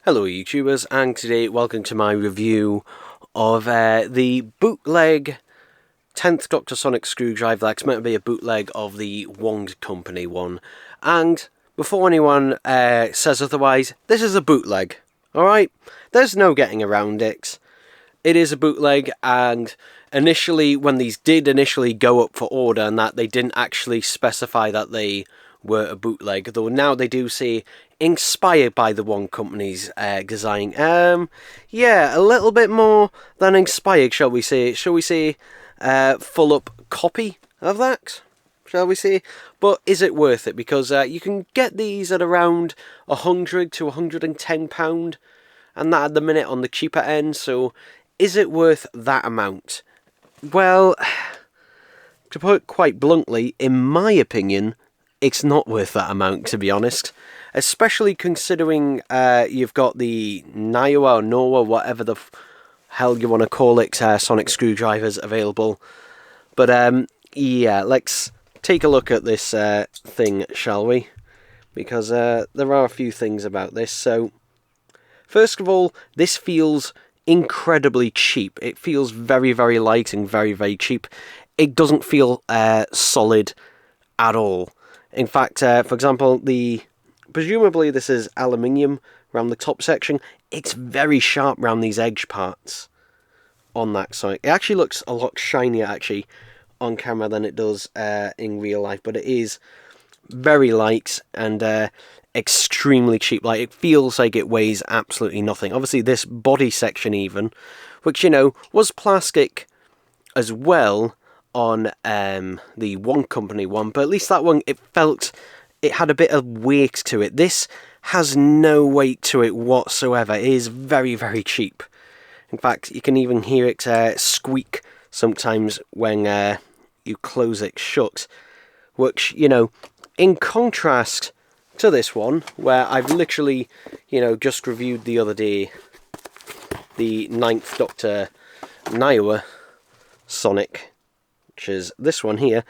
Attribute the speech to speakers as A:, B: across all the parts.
A: Hello YouTubers, and today welcome to my review of the bootleg 10th Dr. Sonic screwdriver. That's meant to be a bootleg of the Wong Company one. And before anyone says otherwise, this is a bootleg, alright? There's no getting around it. It is a bootleg, and initially, when these did initially go up for order and that, they didn't actually specify that they were a bootleg, though now they do say inspired by the Wong Company's design. Yeah, a little bit more than inspired, shall we say. Shall we say full up copy of that, shall we say? But is it worth it? Because you can get these at around £100 to £110, and that at the minute on the cheaper end. So is it worth that amount? Well, to put it quite bluntly, in my opinion, it's not worth that amount, to be honest. Especially considering you've got the Niowa or Noah, whatever the hell you want to call it, sonic screwdrivers available. But yeah, let's take a look at this thing, shall we? Because there are a few things about this. So, first of all, this feels incredibly cheap. It feels very, very light and very, very cheap. It doesn't feel solid at all. In fact, for example, presumably this is aluminium around the top section. It's very sharp around these edge parts on that side. It actually looks a lot shinier actually on camera than it does in real life, but it is very light and extremely cheap. Like, it feels like it weighs absolutely nothing. Obviously this body section even, which, you know, was plastic as well on the Wong Company one, but at least that one, it had a bit of weight to it. This has no weight to it whatsoever. It is very, very cheap. In fact, you can even hear it squeak sometimes when you close it shut, which, you know, in contrast to this one, where I've literally, you know, just reviewed the other day the 9th Doctor Niowa Sonic, which is this one here.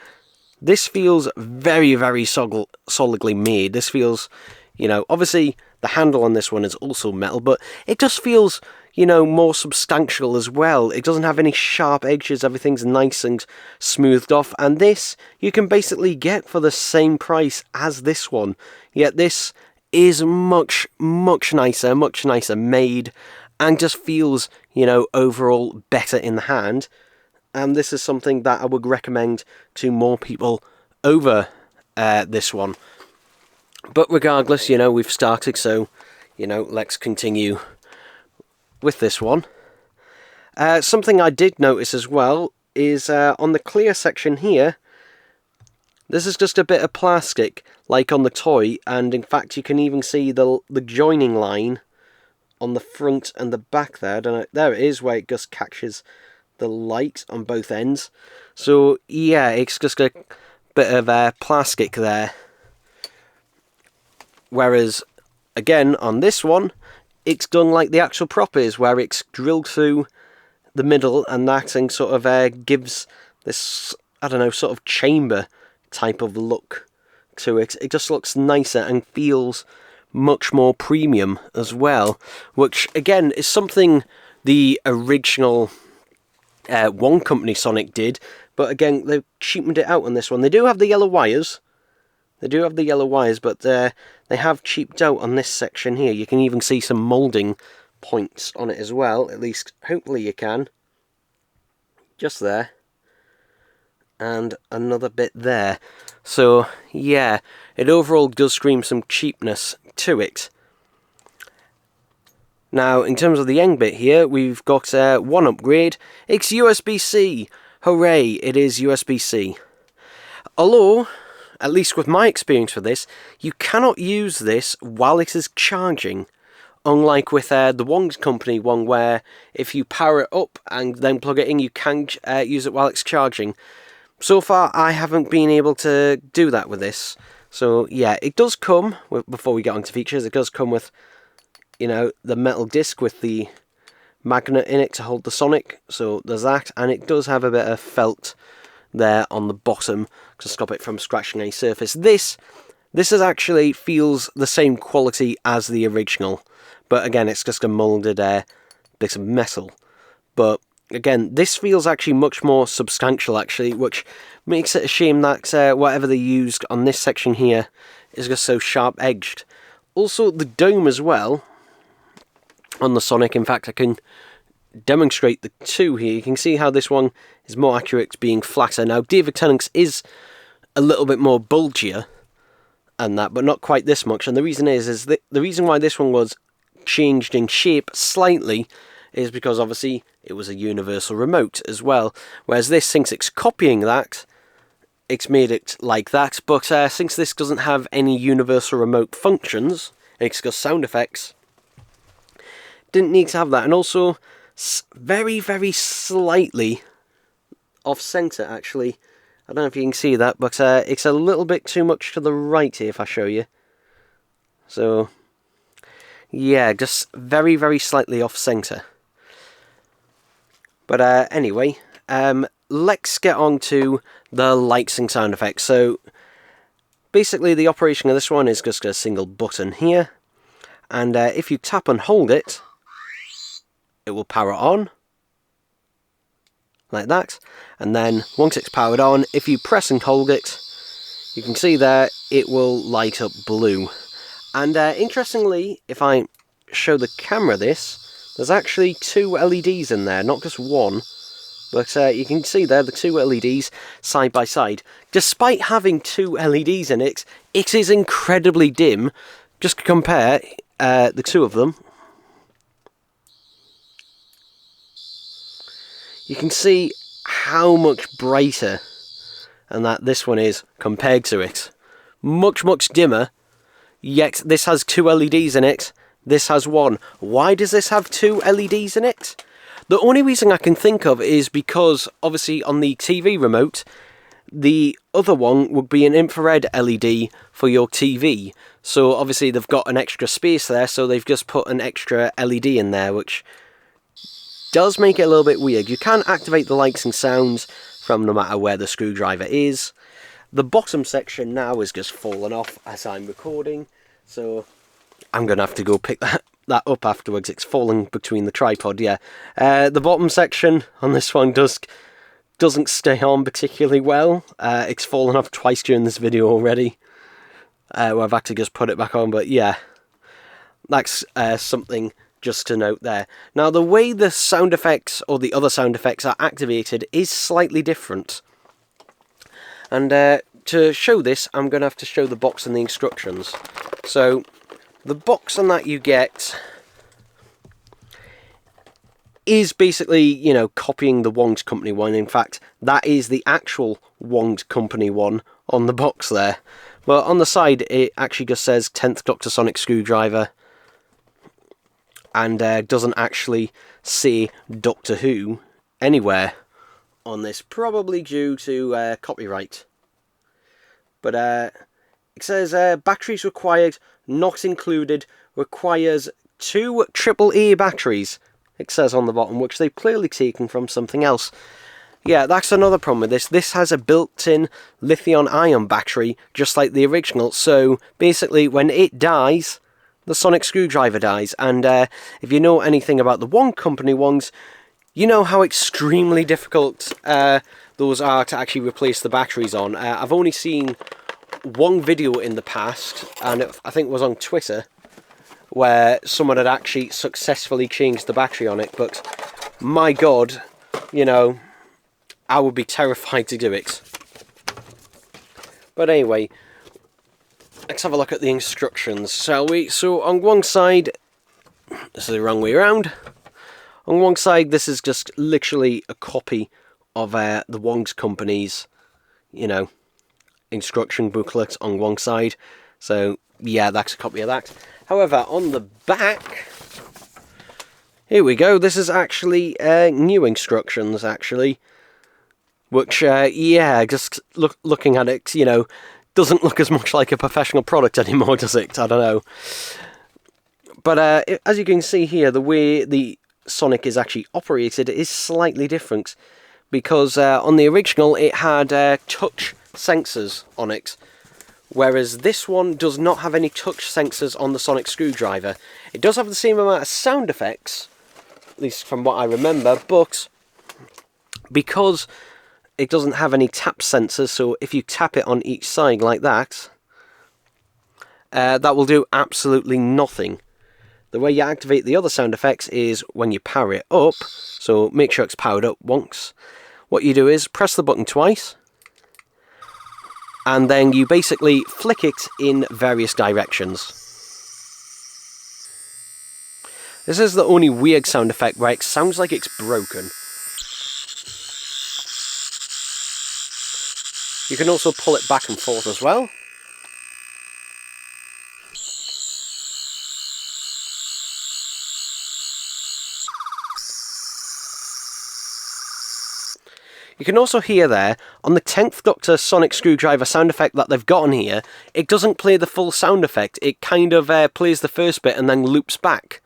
A: This feels very, very solidly made. This feels, you know, obviously the handle on this one is also metal, but it just feels, you know, more substantial as well. It doesn't have any sharp edges. Everything's nice and smoothed off. And this you can basically get for the same price as this one. Yet this is much, much nicer made, and just feels, you know, overall better in the hand. And this is something that I would recommend to more people over this one. But regardless, you know, we've started, so, you know, let's continue with this one. Something I did notice as well is on the clear section here, this is just a bit of plastic, like on the toy, and in fact you can even see the joining line on the front and the back there. I don't know, there it is, where it just catches the light on both ends. So yeah, it's just a bit of plastic there. Whereas again on this one, it's done like the actual prop is, where it's drilled through the middle, and that thing sort of gives this, I don't know, sort of chamber type of look to it. It just looks nicer and feels much more premium as well, which again is something the original Wong Company Sonic did, but again they've cheapened it out on this one. They do have the yellow wires. But they have cheaped out on this section here. You can even see some moulding points on it as well. At least, hopefully you can. Just there. And another bit there. So, yeah, it overall does scream some cheapness to it. Now, in terms of the end bit here, we've got one upgrade. It's USB-C. Hooray, it is USB-C. Although, at least with my experience with this, you cannot use this while it is charging. Unlike with the Wong Company one, where if you power it up and then plug it in, you can use it while it's charging. So far, I haven't been able to do that with this. So yeah, it does come, before we get onto features, it does come with, you know, the metal disc with the magnet in it to hold the Sonic. So there's that, and it does have a bit of felt there on the bottom to stop it from scratching any surface. This This is actually feels the same quality as the original, but again, it's just a moulded bit of metal. But again, this feels actually much more substantial, actually, which makes it a shame that whatever they used on this section here is just so sharp-edged. Also, the dome as well on the Sonic. In fact, I can demonstrate the two here. You can see how this one is more accurate being flatter. Now, David Tennant's is a little bit more bulgier and that, but not quite this much. And the reason is the reason why this one was changed in shape slightly is because obviously it was a universal remote as well. Whereas this, since it's copying that, it's made it like that. But since this doesn't have any universal remote functions, it's just sound effects, didn't need to have that. And also, very, very slightly off-center, actually. I don't know if you can see that, but it's a little bit too much to the right here if I show you. So, yeah, just very, very slightly off-center. But anyway, let's get on to the lights and sound effects. So, basically the operation of this one is just a single button here. And if you tap and hold it, it will power on. Like that. And then, once it's powered on, if you press and hold it, you can see there, it will light up blue. And interestingly, if I show the camera this, there's actually 2 LEDs in there, not just one. But you can see there, the 2 LEDs side by side. Despite having 2 LEDs in it, it is incredibly dim. Just compare the 2 of them. You can see how much brighter and that this one is compared to it. Much, much dimmer, yet this has 2 LEDs in it, this has 1. Why does this have 2 LEDs in it? The only reason I can think of is because, obviously, on the TV remote, the other one would be an infrared LED for your TV. So, obviously, they've got an extra space there, so they've just put an extra LED in there, which does make it a little bit weird. You can activate the lights and sounds from no matter where the screwdriver is. The bottom section now is just fallen off as I'm recording, so I'm going to have to go pick that up afterwards. It's falling between the tripod, yeah. The bottom section on this one doesn't stay on particularly well. It's fallen off twice during this video already, where I've had to just put it back on, but yeah, that's something just to note there. Now, the way the sound effects, or the other sound effects, are activated is slightly different. And to show this, I'm going to have to show the box and the instructions. So, the box on that you get is basically, you know, copying the Wong's Company one. In fact, that is the actual Wong's Company one on the box there. But on the side, it actually just says 10th Dr. Sonic Screwdriver, and doesn't actually say Doctor Who anywhere on this, probably due to copyright. But it says batteries required, not included, requires 2 AAA batteries, it says on the bottom, which they've clearly taken from something else. Yeah, that's another problem with this. This has a built-in lithium-ion battery, just like the original, so basically when it dies, the Sonic Screwdriver dies. And if you know anything about the Wong Company ones, you know how extremely difficult those are to actually replace the batteries on. I've only seen one video in the past, and I think it was on Twitter, where someone had actually successfully changed the battery on it, but my god, you know, I would be terrified to do it. But anyway, let's have a look at the instructions, shall we? So on one side, this is the wrong way around. On one side, this is just literally a copy of the Wong's Company's, you know, instruction booklet on one side. So yeah, that's a copy of that. However, on the back, here we go. This is actually new instructions, actually. Which, yeah, just looking at it, you know, doesn't look as much like a professional product anymore, does it? I don't know. But as you can see here, the way the Sonic is actually operated is slightly different. Because on the original, it had touch sensors on it. whereas this one does not have any touch sensors on the sonic screwdriver. It does have the same amount of sound effects, at least from what I remember, but because it doesn't have any tap sensors, so if you tap it on each side like that, that will do absolutely nothing. The way you activate the other sound effects is when you power it up, so make sure it's powered up once. What you do is press the button twice, and then you basically flick it in various directions. This is the only weird sound effect where it sounds like it's broken. You can also pull it back and forth as well. You can also hear there, on the 10th Doctor sonic screwdriver sound effect that they've got on here, it doesn't play the full sound effect, it kind of plays the first bit and then loops back.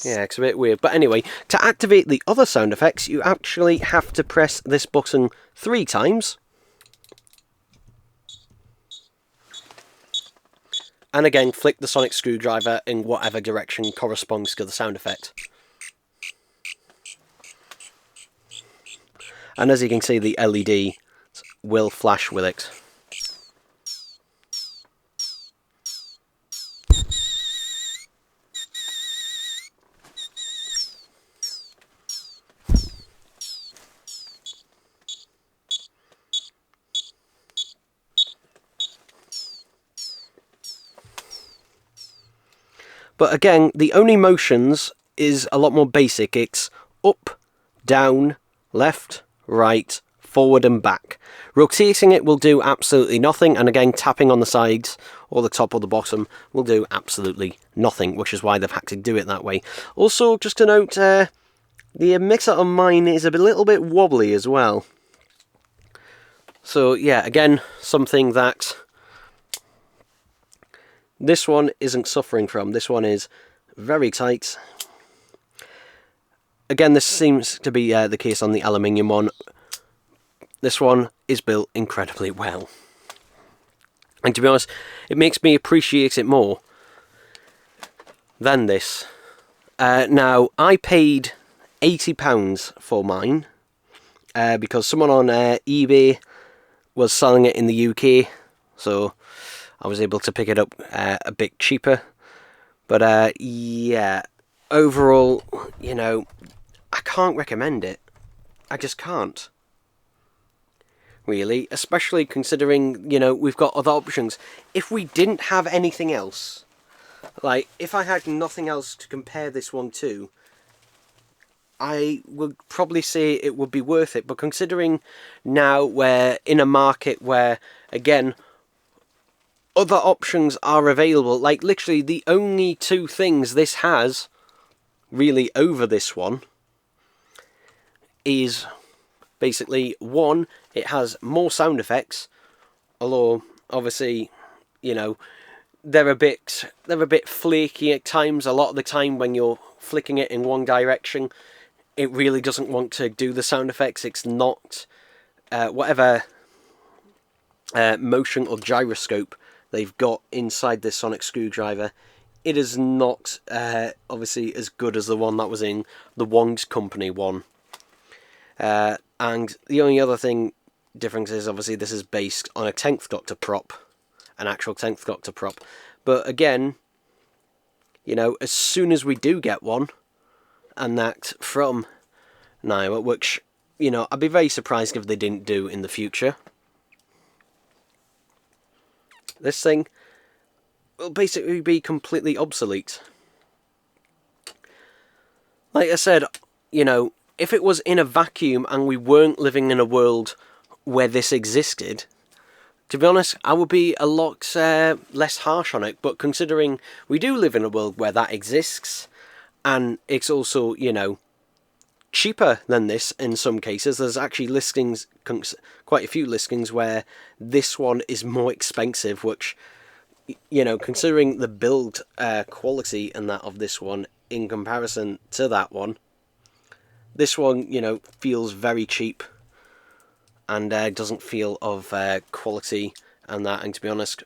A: Yeah, it's a bit weird. But anyway, to activate the other sound effects, you actually have to press this button 3 times. And again, flick the sonic screwdriver in whatever direction corresponds to the sound effect. And as you can see, the LED will flash with it. But again, the only motions is a lot more basic. It's up, down, left, right, forward and back. Rotating it will do absolutely nothing, and again, tapping on the sides or the top or the bottom will do absolutely nothing, which is why they've had to do it that way. Also, just to note, the emitter on mine is a little bit wobbly as well. So yeah, again, something that this one isn't suffering from. This one is very tight. Again, this seems to be the case on the aluminium one. This one is built incredibly well. And to be honest, it makes me appreciate it more than this. Now, I paid £80 for mine because someone on eBay was selling it in the UK, so I was able to pick it up a bit cheaper. But yeah, overall, you know, I can't recommend it. I just can't. Really, especially considering, you know, we've got other options. If we didn't have anything else, like, if I had nothing else to compare this one to, I would probably say it would be worth it. But considering now we're in a market where, again, other options are available, like literally the only 2 things this has really over this one is basically, one, it has more sound effects, although obviously, you know, they're a bit flaky at times. A lot of the time when you're flicking it in one direction, it really doesn't want to do the sound effects. It's not whatever motion or gyroscope they've got inside this sonic screwdriver. It is not obviously as good as the one that was in the Wong's Company one. And the only other difference is obviously this is based on a 10th Doctor prop, an actual 10th Doctor prop. But again, you know, as soon as we do get one, and that from Naira, which, you know, I'd be very surprised if they didn't do in the future, this thing will basically be completely obsolete. Like I said, you know, if it was in a vacuum and we weren't living in a world where this existed, to be honest, I would be a lot less harsh on it. But considering we do live in a world where that exists, and it's also, you know, cheaper than this in some cases. There's actually listings, quite a few listings, where this one is more expensive, which, you know, considering the build quality and that of this one, in comparison to that one. This one, you know, feels very cheap and doesn't feel of quality and that. And to be honest,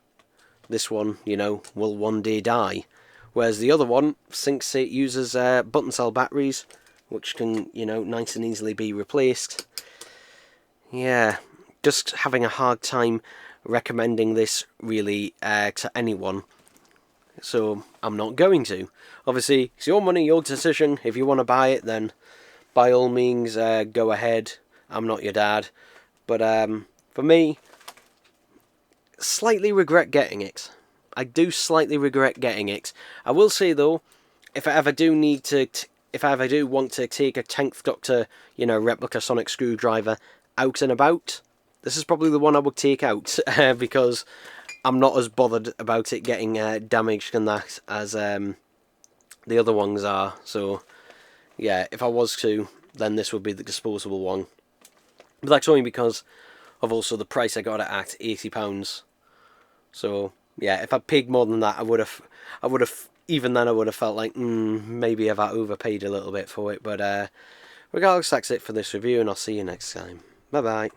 A: this one, you know, will one day die. Whereas the other one, it uses button cell batteries, which can, you know, nice and easily be replaced. Yeah, just having a hard time recommending this really to anyone. So I'm not going to. Obviously, it's your money, your decision. If you want to buy it, then by all means, go ahead. I'm not your dad. But for me, slightly regret getting it. I do slightly regret getting it. I will say though, if I ever do need to, if I ever do want to take a 10th Doctor, you know, replica sonic screwdriver out and about, this is probably the one I would take out because I'm not as bothered about it getting damaged and that as the other ones are. So yeah, if I was to, then this would be the disposable one. But that's only because of also the price I got it at, £80. So yeah, if I paid more than that, I would have, even then I would have felt like, maybe I've overpaid a little bit for it. But regardless, that's it for this review, and I'll see you next time. Bye bye.